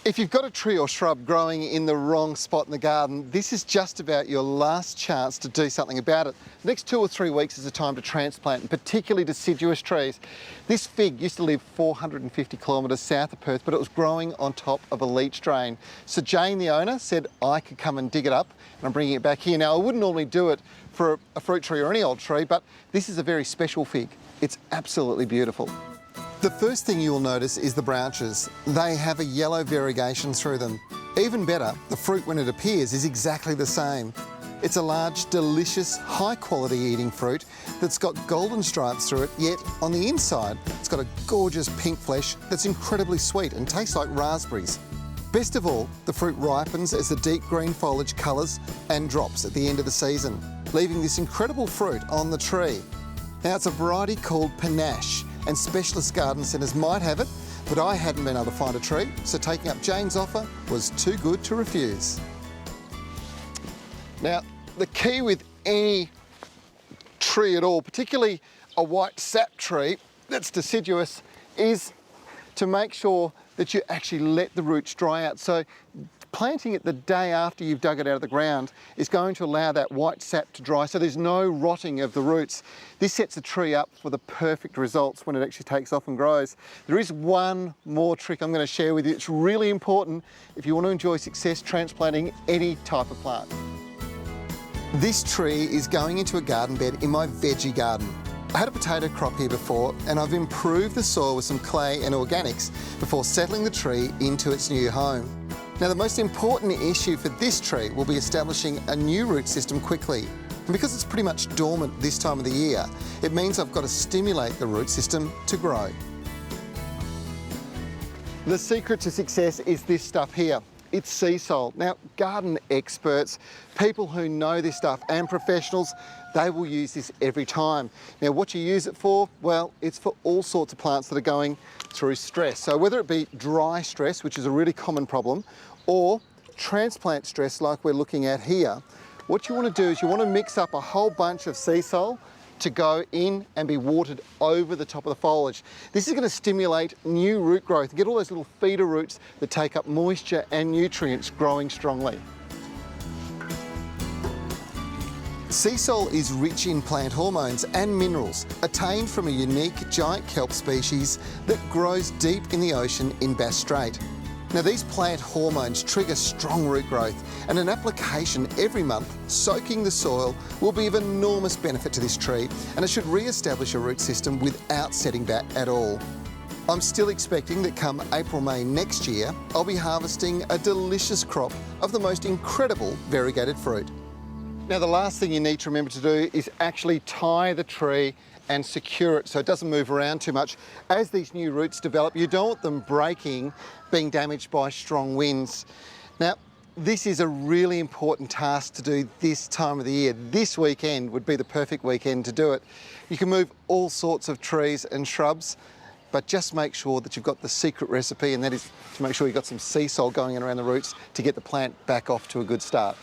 If you've got a tree or shrub growing in the wrong spot in the garden, this is just about your last chance to do something about it. The next 2 or 3 weeks is the time to transplant, and particularly deciduous trees. This fig used to live 450 kilometres south of Perth, but it was growing on top of a leach drain. So Jane, the owner, said I could come and dig it up, and I'm bringing it back here. Now, I wouldn't normally do it for a fruit tree or any old tree, but this is a very special fig. It's absolutely beautiful. The first thing you'll notice is the branches. They have a yellow variegation through them. Even better, the fruit when it appears is exactly the same. It's a large, delicious, high-quality eating fruit that's got golden stripes through it, yet on the inside, it's got a gorgeous pink flesh that's incredibly sweet and tastes like raspberries. Best of all, the fruit ripens as the deep green foliage colours and drops at the end of the season, leaving this incredible fruit on the tree. Now, it's a variety called panache, and specialist garden centres might have it, but I hadn't been able to find a tree, so taking up Jane's offer was too good to refuse. Now, the key with any tree at all, particularly a white sap tree that's deciduous, is to make sure that you actually let the roots dry out. So planting it the day after you've dug it out of the ground is going to allow that white sap to dry, so there's no rotting of the roots. This sets the tree up for the perfect results when it actually takes off and grows. There is one more trick I'm going to share with you. It's really important if you want to enjoy success transplanting any type of plant. This tree is going into a garden bed in my veggie garden. I had a potato crop here before, and I've improved the soil with some clay and organics before settling the tree into its new home. Now, the most important issue for this tree will be establishing a new root system quickly. And because it's pretty much dormant this time of the year, it means I've got to stimulate the root system to grow. The secret to success is this stuff here. It's sea salt. Now, garden experts, people who know this stuff and professionals, they will use this every time. Now, what you use it for? Well, it's for all sorts of plants that are going through stress. So whether it be dry stress, which is a really common problem, or transplant stress like we're looking at here, what you want to do is you want to mix up a whole bunch of sea salt to go in and be watered over the top of the foliage. This is going to stimulate new root growth, get all those little feeder roots that take up moisture and nutrients growing strongly. Sea salt is rich in plant hormones and minerals attained from a unique giant kelp species that grows deep in the ocean in Bass Strait. Now, these plant hormones trigger strong root growth, and an application every month soaking the soil will be of enormous benefit to this tree, and it should re-establish a root system without setting back at all. I'm still expecting that come April-May next year, I'll be harvesting a delicious crop of the most incredible variegated fruit. Now, the last thing you need to remember to do is actually tie the tree and secure it so it doesn't move around too much. As these new roots develop, you don't want them breaking, being damaged by strong winds. Now, this is a really important task to do this time of the year. This weekend would be the perfect weekend to do it. You can move all sorts of trees and shrubs, but just make sure that you've got the secret recipe, and that is to make sure you've got some sea salt going in around the roots to get the plant back off to a good start.